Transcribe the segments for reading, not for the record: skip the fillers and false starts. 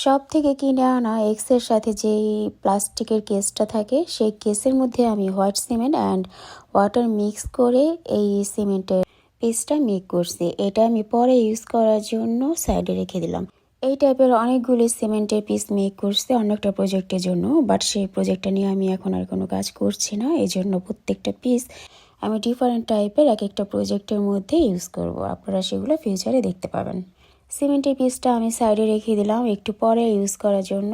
সব থেকে কিনে আনা এক্সের সাথে যেই প্লাস্টিকের কেসটা থাকে সেই কেসের মধ্যে আমি white cement and water mix করে এই সিমেন্টের পিসটা মেক করছি। এটা আমি পরে ইউজ করার জন্য সাইডে রেখে দিলাম। এই টাইপের অনেকগুলি সিমেন্টের পিস মেক করছি অন্য একটা প্রজেক্টের জন্য, বাট সেই প্রজেক্টটা নিয়ে আমি এখন আর কোনো কাজ করছি না। এই জন্য প্রত্যেকটা পিস আমি ডিফারেন্ট টাইপের এক একটা প্রজেক্টের মধ্যে ইউজ করব। আপনারা সেগুলো ফিউচারে দেখতে পাবেন। সিমেন্টের পিসটা আমি সাইডে রেখে দিলাম একটু পরে ইউজ করার জন্য।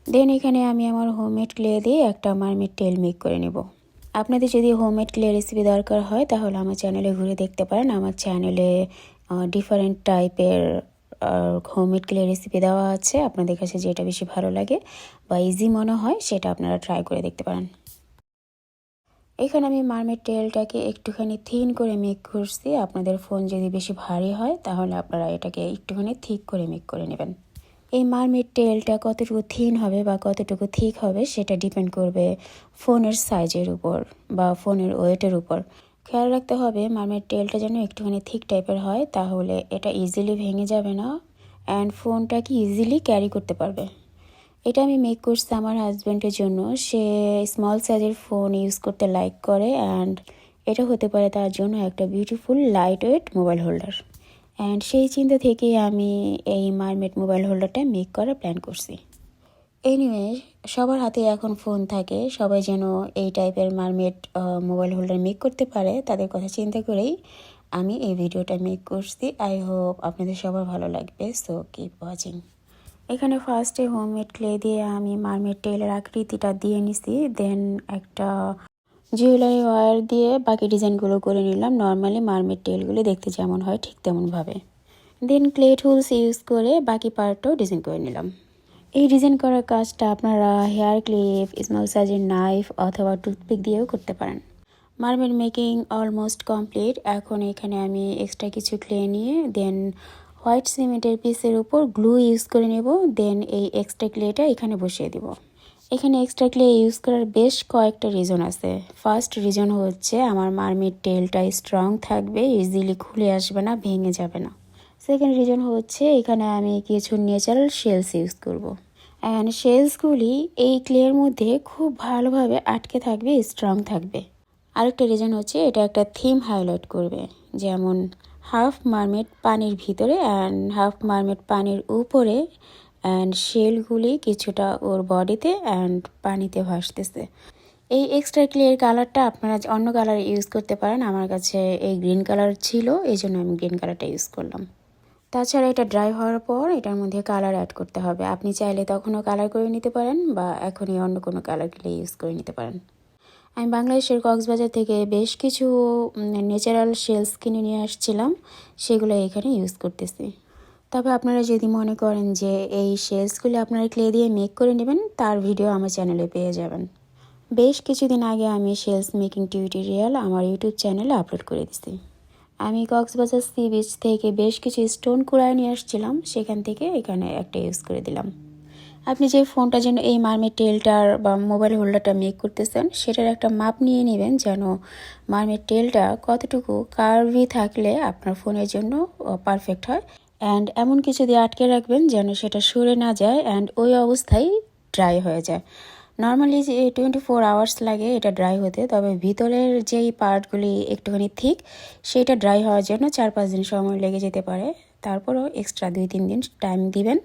দেন এখানে আমি আমার হোমমেড ক্লে দিয়ে একটা মারমেড টেল মেক করে নেব। আপনাদের যদি হোমমেড ক্লে রেসিপি দরকার হয় তাহলে আমার চ্যানেলে ঘুরে দেখতে পারেন। আমার চ্যানেলে ডিফারেন্ট টাইপের হোমমেড ক্লে রেসিপি দেওয়া আছে। আপনাদের কাছে যেটা বেশি ভালো লাগে বা ইজি মনে হয় সেটা আপনারা ট্রাই করে দেখতে পারেন। এখানে আমি মারমেড টেলটাকে একটুখানি থিন করে মেক করছি। আপনাদের ফোন যদি বেশি ভারী হয় তাহলে আপনারা এটাকে একটুখানি থিক করে মেক করে নেবেন। এই মারমেড টেলটা কতটুকু থিন হবে বা কতটুকু থিক হবে সেটা ডিপেন্ড করবে ফোনের সাইজের উপর বা ফোনের ওয়েটের উপর। খেয়াল রাখতে হবে মারমেড টেলটা যেন একটুখানি থিক টাইপের হয়, তাহলে এটা ইজিলি ভেঙে যাবে না অ্যান্ড ফোনটাকে ইজিলি ক্যারি করতে পারবে। এটা আমি মেক করছি আমার হাজব্যান্ডের জন্য। সে স্মল সাইজের ফোন ইউজ করতে লাইক করে অ্যান্ড এটা হতে পারে তার জন্য একটা beautiful light weight mobile holder. And সেই চিন্তা থেকেই আমি এই মারমেড মোবাইল হোল্ডারটা মেক করার প্ল্যান করছি। এনিওয়ে, সবার হাতে এখন ফোন থাকে, সবাই যেন এই টাইপের মারমেড মোবাইল হোল্ডার মেক করতে পারে তাদের কথা চিন্তা করেই আমি এই ভিডিওটা মেক করছি। আই হোপ আপনাদের সবার ভালো লাগবে, সো কিপ ওয়াচিং। এখানে ফার্স্টে হোমমেড ক্লে দিয়ে আমি মারমেড টেলের আকৃতিটা দিয়ে নিছি। দেন একটা জুয়েলারি ওয়্যার দিয়ে বাকি ডিজাইনগুলো করে নিলাম। নর্মালি মারমেড টেলগুলো দেখতে যেমন হয় ঠিক তেমনভাবে। দেন ক্লে টুলস ইউজ করে বাকি পার্টটাও ডিজাইন করে নিলাম। এই ডিজাইন করার কাজটা আপনারা হেয়ার ক্লিপ, স্মল সাইজের নাইফ অথবা টুথপিক দিয়েও করতে পারেন। Mermaid making almost complete. এখন এখানে আমি এক্সট্রা কিছু ক্লে নিয়ে দেন হোয়াইট সিমেন্টের পিসের উপর গ্লু ইউজ করে নেব। দেন এই এক্সট্রা ক্লেটা এখানে বসিয়ে দিব। এখানে এক্সট্রা ক্লে ইউজ করার বেশ কয়েকটা রিজন আছে। ফার্স্ট রিজন হচ্ছে আমার মারমেড টেলটা স্ট্রং থাকবে, ইজিলি খুলে আসবে না, ভেঙে যাবে না। সেকেন্ড রিজন হচ্ছে এখানে আমি কিছু ন্যাচারাল শেলস ইউজ করব। অ্যান্ড শেলসগুলি এই ক্লের মধ্যে খুব ভালোভাবে আটকে থাকবে, স্ট্রং থাকবে। আরেকটা রিজন হচ্ছে এটা একটা থিম হাইলাইট করবে, যেমন হাফ মারমেড পানির ভিতরে অ্যান্ড হাফ মারমেড পানির উপরে অ্যান্ড শেলগুলি কিছুটা ওর বডিতে অ্যান্ড পানিতে ভাসতেছে। এই এক্সট্রা ক্লিয়ার কালারটা আপনারা অন্য কালার ইউজ করতে পারেন। আমার কাছে এই গ্রিন কালার ছিল, এই জন্য আমি গ্রিন কালারটা ইউজ করলাম। তাছাড়া এটা ড্রাই হওয়ার পর এটার মধ্যে কালার অ্যাড করতে হবে। আপনি চাইলে তখনও কালার করে নিতে পারেন বা এখনই অন্য কোনো কালার ক্লে ইউজ করে নিতে পারেন। আমি বাংলাদেশের কক্সবাজার থেকে বেশ কিছু ন্যাচারাল শেলস কিনে নিয়ে আসছিলাম, সেগুলো এখানে ইউজ করতেছি। তবে আপনারা যদি মনে করেন যে এই শেলসগুলো আপনারা ক্লে দিয়ে মেক করে নেবেন, তার ভিডিও আমার চ্যানেলে পেয়ে যাবেন। বেশ কিছুদিন আগে আমি শেলস মেকিং টিউটোরিয়াল আমার ইউটিউব চ্যানেলে আপলোড করে দিছি। আমি কক্সবাজার সি বিচ থেকে বেশ কিছু স্টোন কুড়ায় নিয়ে আসছিলাম, সেখান থেকে এখানে একটা ইউজ করে দিলাম। আপনি যে ফোনটার জন্য এই মারমেড টেলটার বা মোবাইল হোল্ডারটা মেক করতেছেন সেটার একটা মাপ নিয়ে নেবেন, যেন মারমেড টেলটা কতটুকু কার্ভি থাকলে আপনার ফোনের জন্য পারফেক্ট হয়। অ্যান্ড এমন কিছু দিয়ে আটকে রাখবেন যেন সেটা সরে না যায় অ্যান্ড ওই অবস্থায় ড্রাই হয়ে যায়। নর্মালি যে 24 আওয়ার্স লাগে এটা ড্রাই হতে, তবে ভিতরের যেই পার্টগুলি একটুখানি থিক সেটা ড্রাই হওয়ার জন্য 4-5 দিন সময় লেগে যেতে পারে। তারপরও এক্সট্রা 2-3 দিন টাইম দিবেন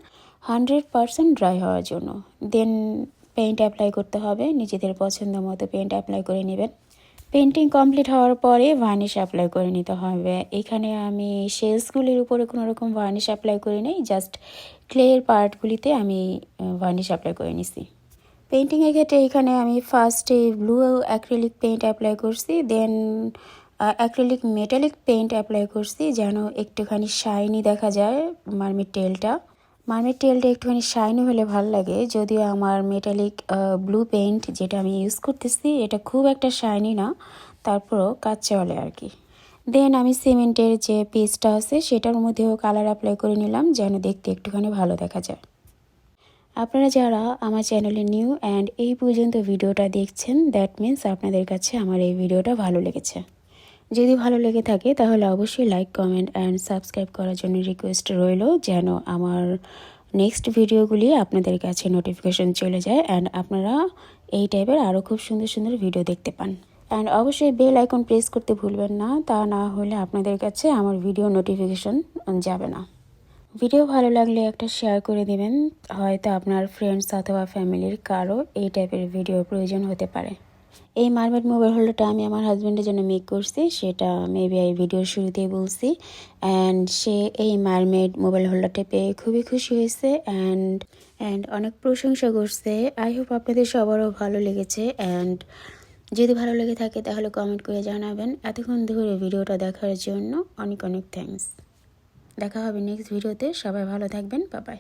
100% ড্রাই হওয়ার জন্য। দেন পেইন্ট অ্যাপ্লাই করতে হবে, নিজেদের পছন্দ মতো পেইন্ট অ্যাপ্লাই করে নেবেন। পেন্টিং কমপ্লিট হওয়ার পরে ভার্নিশ অ্যাপ্লাই করে নিতে হবে। এখানে আমি শেলসগুলির উপরে কোনো রকম ভার্নিশ অ্যাপ্লাই করে নেই, জাস্ট ক্লের পার্টগুলিতে আমি ভার্নিশ অ্যাপ্লাই করে নিছি। পেন্টিংয়ের ক্ষেত্রে এখানে আমি ফার্স্টে ব্লু অ্যাক্রিলিক পেইন্ট অ্যাপ্লাই করছি, দেন অ্যাক্রিলিক মেটালিক পেইন্ট অ্যাপ্লাই করছি যেন একটুখানি শাইনি দেখা যায় মারমেড টেলটা। মারমেড টেলটা একটুখানি শাইনি হলে ভালো লাগে, যদিও আমার মেটালিক ব্লু পেইন্ট যেটা আমি ইউজ করতেছি এটা খুব একটা শাইনি না, তারপরও কাজ চলে আর কি। দেন আমি সিমেন্টের যে পিসটা আছে সেটার মধ্যেও কালার অ্যাপ্লাই করে নিলাম যেন দেখতে একটুখানি ভালো দেখা যায়। আপনারা যারা আমার চ্যানেলে নিউ অ্যান্ড এই পর্যন্ত ভিডিওটা দেখছেন, দ্যাট মিন্স আপনাদের কাছে আমার এই ভিডিওটা ভালো লেগেছে। যদি ভালো লেগে থাকে তাহলে অবশ্যই লাইক, কমেন্ট অ্যান্ড সাবস্ক্রাইব করার জন্য রিকোয়েস্ট রইল, যেন আমার নেক্সট ভিডিওগুলি আপনাদের কাছে নোটিফিকেশন চলে যায় অ্যান্ড আপনারা এই টাইপের আরও খুব সুন্দর সুন্দর ভিডিও দেখতে পান। অ্যান্ড অবশ্যই বেল আইকন প্রেস করতে ভুলবেন না, তা না হলে আপনাদের কাছে আমার ভিডিও নোটিফিকেশন যাবে না। ভিডিও ভালো লাগলে একটা শেয়ার করে দিবেন, হয়তো আপনার ফ্রেন্ডস অথবা ফ্যামিলির কারো এই টাইপের ভিডিওর প্রয়োজন হতে পারে। এই মারমেড মোবাইল হোল্ডারটা আমি আমার হাজব্যান্ডের জন্য মেক করছি, সেটা মেবি এই ভিডিওর শুরুতেই বলছি। অ্যান্ড সে এই মারমেড মোবাইল হোল্ডারটা পেয়ে খুবই খুশি হয়েছে অ্যান্ড অনেক প্রশংসা করছে। আই হোপ আপনাদের সবারও ভালো লেগেছে। অ্যান্ড যদি ভালো লেগে থাকে তাহলে কমেন্ট করে জানাবেন। এতক্ষণ ধরে ভিডিওটা দেখার জন্য অনেক অনেক থ্যাঙ্কস। দেখা হবে নেক্সট ভিডিওতে। সবাই ভালো থাকবেন। Bye bye.